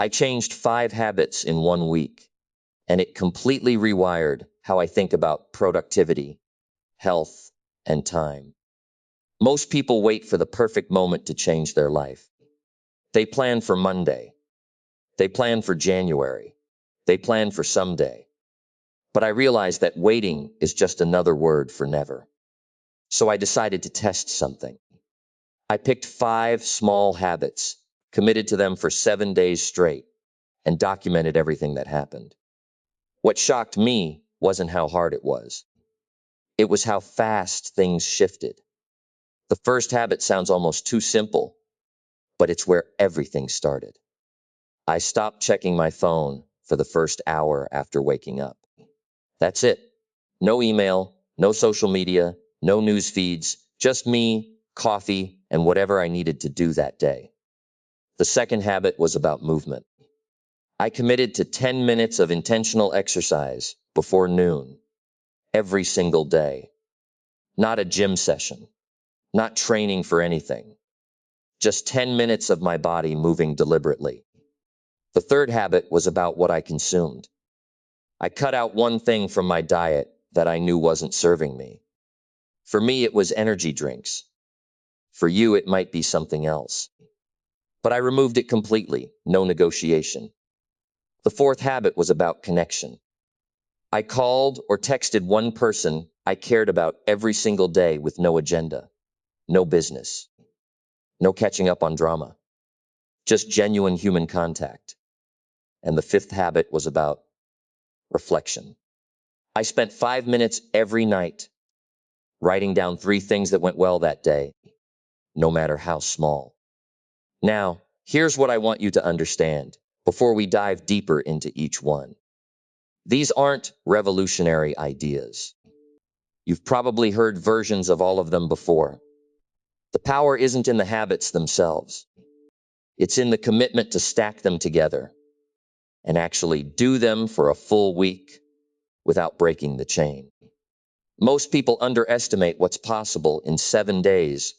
I changed 5 habits in 1 week, and it completely rewired how I think about productivity, health, and time. Most people wait for the perfect moment to change their life. They plan for Monday. They plan for January. They plan for someday. But I realized that waiting is just another word for never. So I decided to test something. I picked 5 small habits, committed to them for 7 days straight, and documented everything that happened. What shocked me wasn't how hard it was. It was how fast things shifted. The first habit sounds almost too simple, but it's where everything started. I stopped checking my phone for the first hour after waking up. That's it. No email, no social media, no news feeds, just me, coffee, and whatever I needed to do that day. The second habit was about movement. I committed to 10 minutes of intentional exercise before noon, every single day. Not a gym session, not training for anything, just 10 minutes of my body moving deliberately. The third habit was about what I consumed. I cut out one thing from my diet that I knew wasn't serving me. For me, it was energy drinks. For you, it might be something else. But I removed it completely, no negotiation. The fourth habit was about connection. I called or texted one person I cared about every single day with no agenda, no business, no catching up on drama, just genuine human contact. And the fifth habit was about reflection. I spent 5 minutes every night writing down 3 things that went well that day, no matter how small. Now, here's what I want you to understand before we dive deeper into each one. These aren't revolutionary ideas. You've probably heard versions of all of them before. The power isn't in the habits themselves. It's in the commitment to stack them together and actually do them for a full week without breaking the chain. Most people underestimate what's possible in 7 days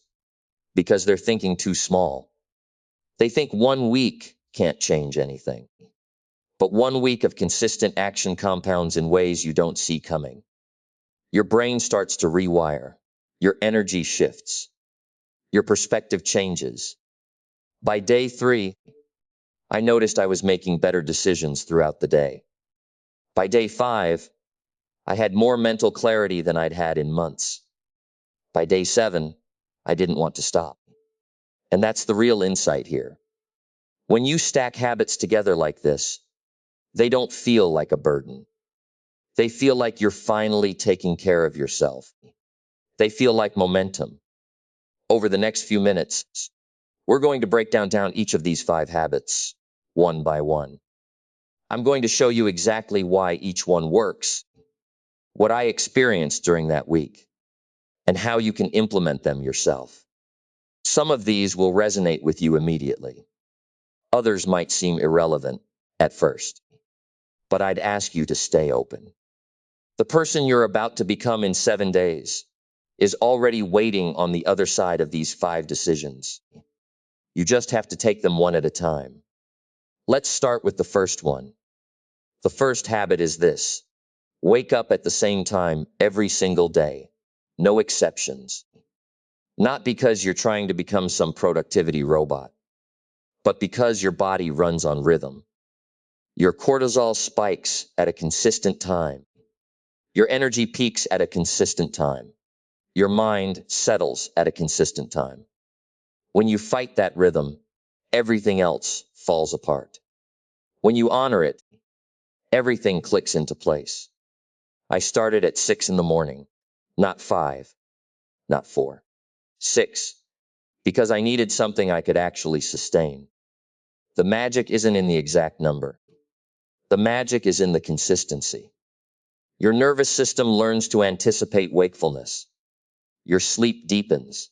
because they're thinking too small. They think 1 week can't change anything. But 1 week of consistent action compounds in ways you don't see coming. Your brain starts to rewire. Your energy shifts. Your perspective changes. By day 3, I noticed I was making better decisions throughout the day. By day 5, I had more mental clarity than I'd had in months. By day 7, I didn't want to stop. And that's the real insight here. When you stack habits together like this, they don't feel like a burden. They feel like you're finally taking care of yourself. They feel like momentum. Over the next few minutes, we're going to break down each of these 5 habits, one by one. I'm going to show you exactly why each one works, what I experienced during that week, and how you can implement them yourself. Some of these will resonate with you immediately. Others might seem irrelevant at first, but I'd ask you to stay open. The person you're about to become in 7 days is already waiting on the other side of these 5 decisions. You just have to take them one at a time. Let's start with the first one. The first habit is this: wake up at the same time every single day. No exceptions. Not because you're trying to become some productivity robot, but because your body runs on rhythm. Your cortisol spikes at a consistent time. Your energy peaks at a consistent time. Your mind settles at a consistent time. When you fight that rhythm, everything else falls apart. When you honor it, everything clicks into place. I started at 6 in the morning, not 5, not 4, 6, because I needed something I could actually sustain. The magic isn't in the exact number. The magic is in the consistency. Your nervous system learns to anticipate wakefulness. Your sleep deepens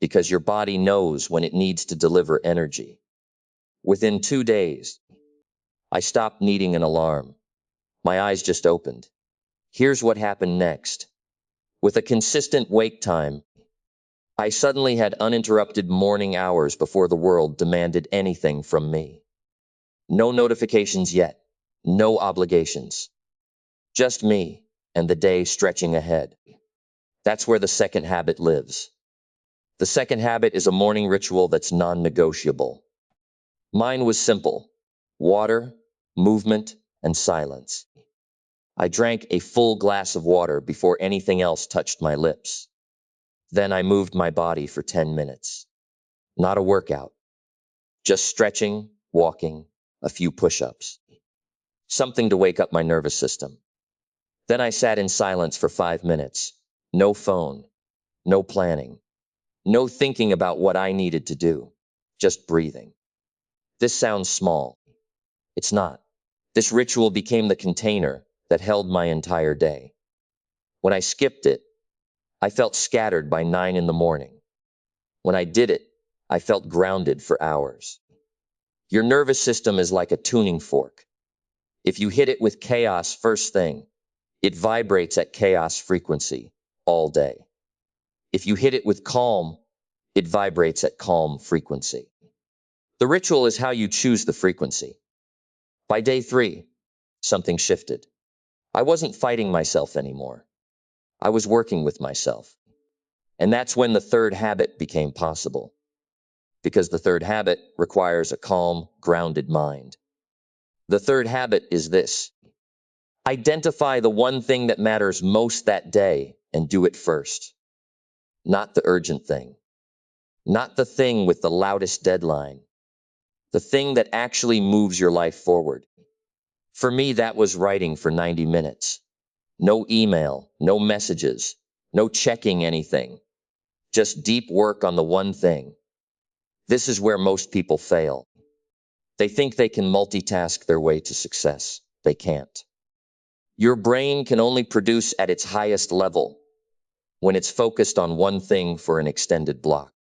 because your body knows when it needs to deliver energy. Within 2 days, I stopped needing an alarm. My eyes just opened. Here's what happened next. With a consistent wake time, I suddenly had uninterrupted morning hours before the world demanded anything from me. No notifications yet. No obligations. Just me and the day stretching ahead. That's where the second habit lives. The second habit is a morning ritual that's non-negotiable. Mine was simple: water, movement, and silence. I drank a full glass of water before anything else touched my lips. Then I moved my body for 10 minutes. Not a workout, just stretching, walking, a few push-ups. Something to wake up my nervous system. Then I sat in silence for 5 minutes. No phone, no planning, no thinking about what I needed to do, just breathing. This sounds small. It's not. This ritual became the container that held my entire day. When I skipped it, I felt scattered by 9 in the morning. When I did it, I felt grounded for hours. Your nervous system is like a tuning fork. If you hit it with chaos first thing, it vibrates at chaos frequency all day. If you hit it with calm, it vibrates at calm frequency. The ritual is how you choose the frequency. By day 3, something shifted. I wasn't fighting myself anymore. I was working with myself. And that's when the third habit became possible. Because the third habit requires a calm, grounded mind. The third habit is this: identify the one thing that matters most that day and do it first. Not the urgent thing. Not the thing with the loudest deadline. The thing that actually moves your life forward. For me, that was writing for 90 minutes. No email, no messages, no checking anything. Just deep work on the one thing. This is where most people fail. They think they can multitask their way to success. They can't. Your brain can only produce at its highest level when it's focused on one thing for an extended block.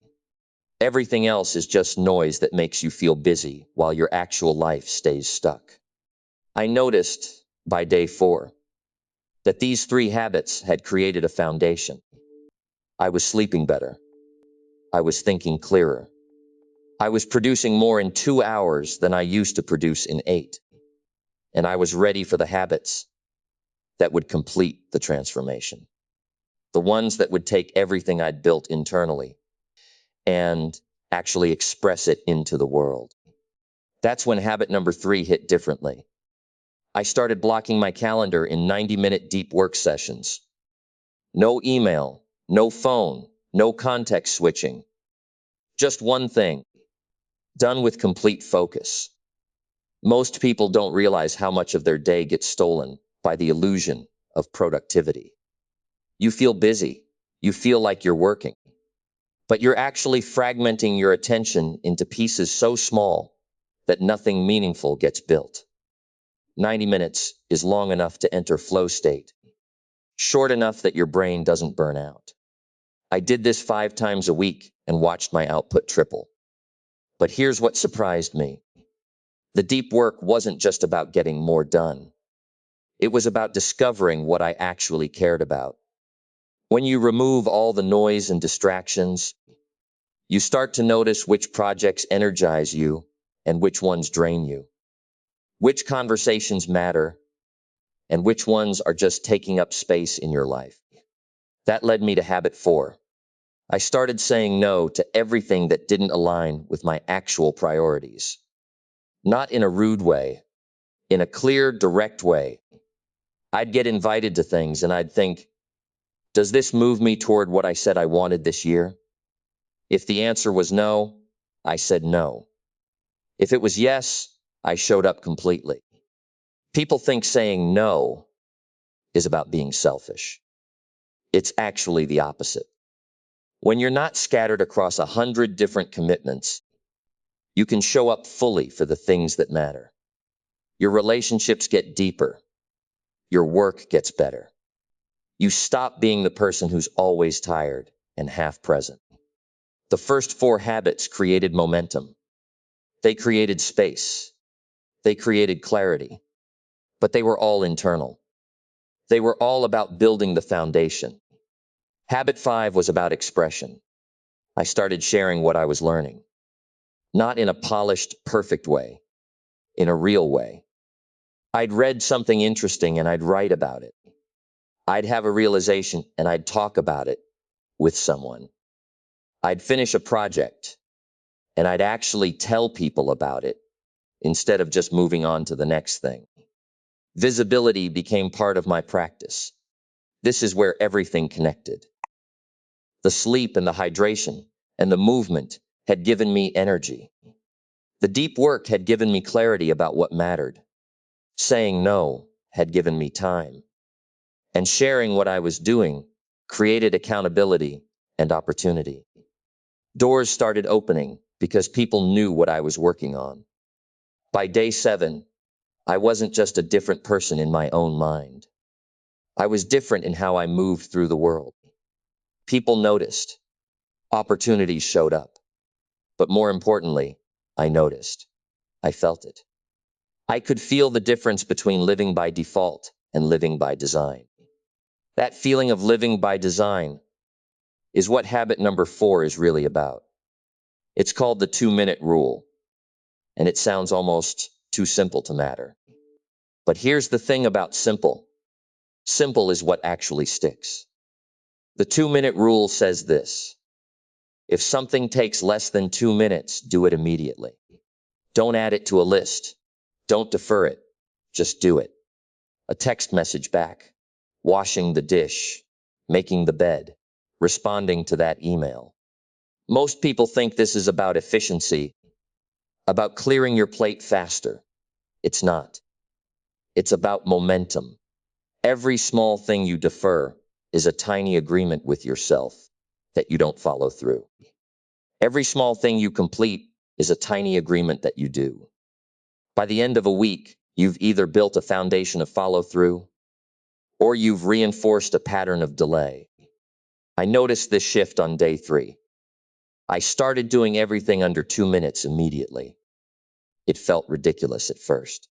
Everything else is just noise that makes you feel busy while your actual life stays stuck. I noticed by day 4 that these 3 habits had created a foundation. I was sleeping better. I was thinking clearer. I was producing more in 2 hours than I used to produce in 8. And I was ready for the habits that would complete the transformation. The ones that would take everything I'd built internally and actually express it into the world. That's when habit number 3 hit differently. I started blocking my calendar in 90-minute deep work sessions. No email, no phone, no context switching. Just one thing, done with complete focus. Most people don't realize how much of their day gets stolen by the illusion of productivity. You feel busy. You feel like you're working. But you're actually fragmenting your attention into pieces so small that nothing meaningful gets built. 90 minutes is long enough to enter flow state, short enough that your brain doesn't burn out. I did this 5 times a week and watched my output triple. But here's what surprised me. The deep work wasn't just about getting more done. It was about discovering what I actually cared about. When you remove all the noise and distractions, you start to notice which projects energize you and which ones drain you, which conversations matter, and which ones are just taking up space in your life. That led me to habit 4. I started saying no to everything that didn't align with my actual priorities. Not in a rude way, in a clear, direct way. I'd get invited to things and I'd think, does this move me toward what I said I wanted this year? If the answer was no, I said no. If it was yes, I showed up completely. People think saying no is about being selfish. It's actually the opposite. When you're not scattered across 100 different commitments, you can show up fully for the things that matter. Your relationships get deeper. Your work gets better. You stop being the person who's always tired and half present. The first 4 habits created momentum. They created space. They created clarity. But they were all internal. They were all about building the foundation. Habit 5 was about expression. I started sharing what I was learning. Not in a polished, perfect way, in a real way. I'd read something interesting and I'd write about it. I'd have a realization and I'd talk about it with someone. I'd finish a project and I'd actually tell people about it instead of just moving on to the next thing. Visibility became part of my practice. This is where everything connected. The sleep and the hydration and the movement had given me energy. The deep work had given me clarity about what mattered. Saying no had given me time. And sharing what I was doing created accountability and opportunity. Doors started opening because people knew what I was working on. By day 7, I wasn't just a different person in my own mind. I was different in how I moved through the world. People noticed. Opportunities showed up. But more importantly, I noticed. I felt it. I could feel the difference between living by default and living by design. That feeling of living by design is what habit number 4 is really about. It's called the 2-minute rule, and it sounds almost too simple to matter. But here's the thing about simple. Simple is what actually sticks. The 2-minute rule says this: if something takes less than 2 minutes, do it immediately. Don't add it to a list. Don't defer it. Just do it. A text message back, washing the dish, making the bed, responding to that email. Most people think this is about efficiency, about clearing your plate faster. It's not. It's about momentum. Every small thing you defer is a tiny agreement with yourself that you don't follow through. Every small thing you complete is a tiny agreement that you do. By the end of a week, you've either built a foundation of follow through or you've reinforced a pattern of delay. I noticed this shift on day 3. I started doing everything under 2 minutes immediately. It felt ridiculous at first.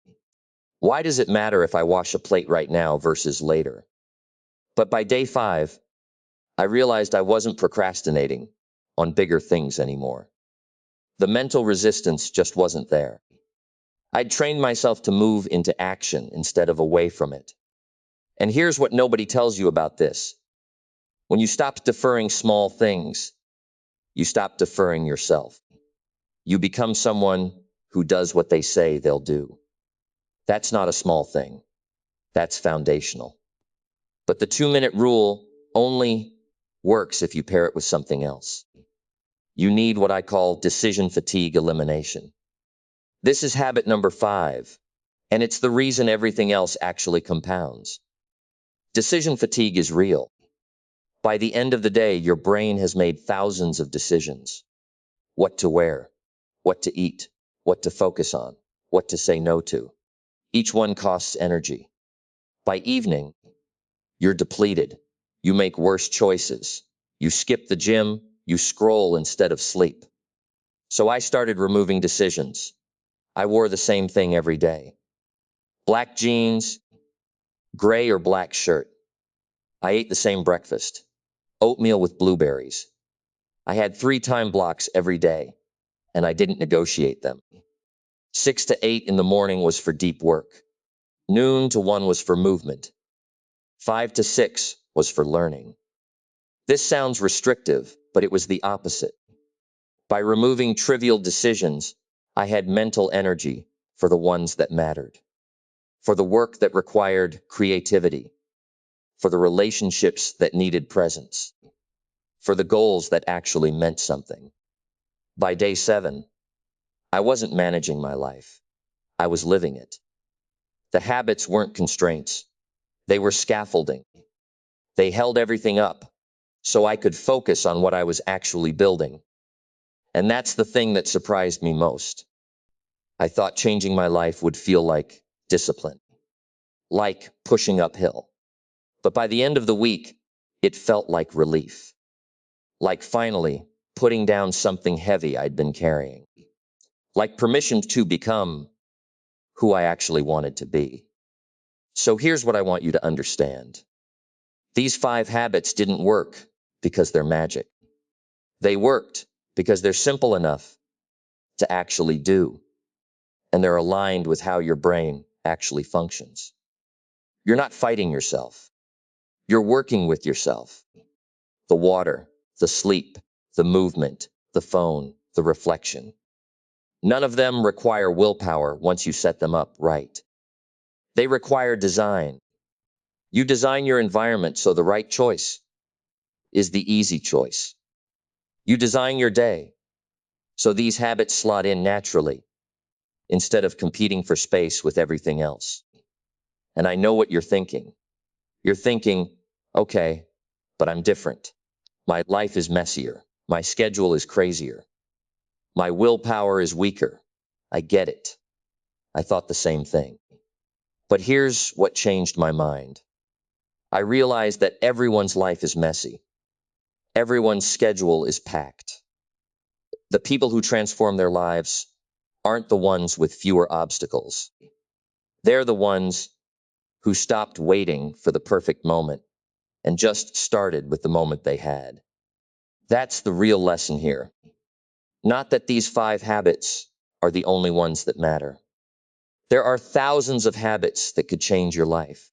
Why does it matter if I wash a plate right now versus later? But by day 5, I realized I wasn't procrastinating on bigger things anymore. The mental resistance just wasn't there. I'd trained myself to move into action instead of away from it. And here's what nobody tells you about this. When you stop deferring small things, you stop deferring yourself. You become someone who does what they say they'll do. That's not a small thing. That's foundational. But the 2-minute rule only works if you pair it with something else. You need what I call decision fatigue elimination. This is habit number 5, and it's the reason everything else actually compounds. Decision fatigue is real. By the end of the day, your brain has made thousands of decisions. What to wear, what to eat, what to focus on, what to say no to. Each one costs energy. By evening, you're depleted. You make worse choices. You skip the gym. You scroll instead of sleep. So I started removing decisions. I wore the same thing every day. Black jeans, gray or black shirt. I ate the same breakfast. Oatmeal with blueberries. I had 3 time blocks every day, and I didn't negotiate them. 6 to 8 in the morning was for deep work. Noon to 1 was for movement. 5 to 6 was for learning. This sounds restrictive, but it was the opposite. By removing trivial decisions, I had mental energy for the ones that mattered, for the work that required creativity, for the relationships that needed presence, for the goals that actually meant something. By day 7, I wasn't managing my life. I was living it. The habits weren't constraints. They were scaffolding. They held everything up so I could focus on what I was actually building. And that's the thing that surprised me most. I thought changing my life would feel like discipline, like pushing uphill. But by the end of the week, it felt like relief, like finally putting down something heavy I'd been carrying, like permission to become who I actually wanted to be. So here's what I want you to understand. These 5 habits didn't work because they're magic. They worked because they're simple enough to actually do. and they're aligned with how your brain actually functions. You're not fighting yourself. You're working with yourself. The water, the sleep, the movement, the phone, the reflection. None of them require willpower once you set them up right. They require design. You design your environment so the right choice is the easy choice. You design your day so these habits slot in naturally instead of competing for space with everything else. And I know what you're thinking. You're thinking, okay, but I'm different. My life is messier. My schedule is crazier. My willpower is weaker. I get it. I thought the same thing. But here's what changed my mind. I realized that everyone's life is messy. Everyone's schedule is packed. The people who transform their lives aren't the ones with fewer obstacles. They're the ones who stopped waiting for the perfect moment and just started with the moment they had. That's the real lesson here. Not that these 5 habits are the only ones that matter. There are thousands of habits that could change your life.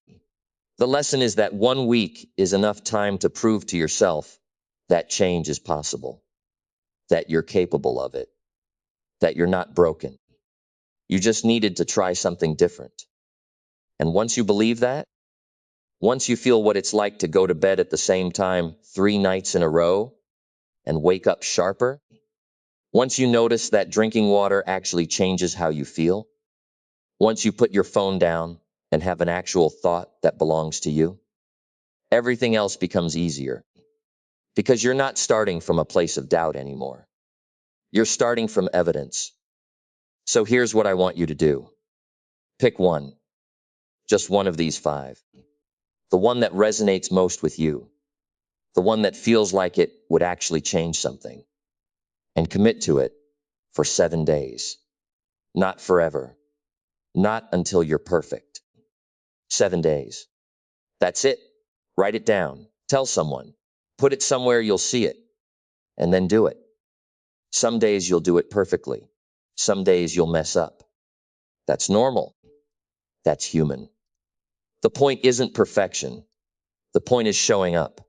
The lesson is that 1 week is enough time to prove to yourself that change is possible, that you're capable of it, that you're not broken. You just needed to try something different. And once you believe that, once you feel what it's like to go to bed at the same time 3 nights in a row and wake up sharper, once you notice that drinking water actually changes how you feel, once you put your phone down and have an actual thought that belongs to you, everything else becomes easier. Because you're not starting from a place of doubt anymore. You're starting from evidence. So here's what I want you to do. Pick one, just one of these 5. The one that resonates most with you. The one that feels like it would actually change something. And commit to it for 7 days. Not forever. Not until you're perfect. 7 days. That's it. Write it down. Tell someone. Put it somewhere you'll see it. And then do it. Some days you'll do it perfectly. Some days you'll mess up. That's normal. That's human. The point isn't perfection. The point is showing up.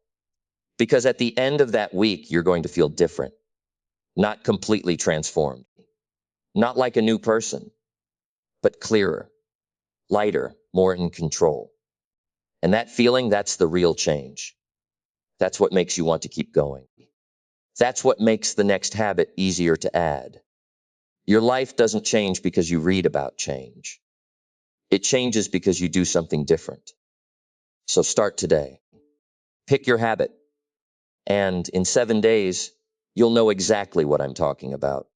Because at the end of that week, you're going to feel different. Not completely transformed. Not like a new person, but clearer, lighter, more in control. And that feeling, that's the real change. That's what makes you want to keep going. That's what makes the next habit easier to add. Your life doesn't change because you read about change. It changes because you do something different. So start today. Pick your habit. And in 7 days, you'll know exactly what I'm talking about.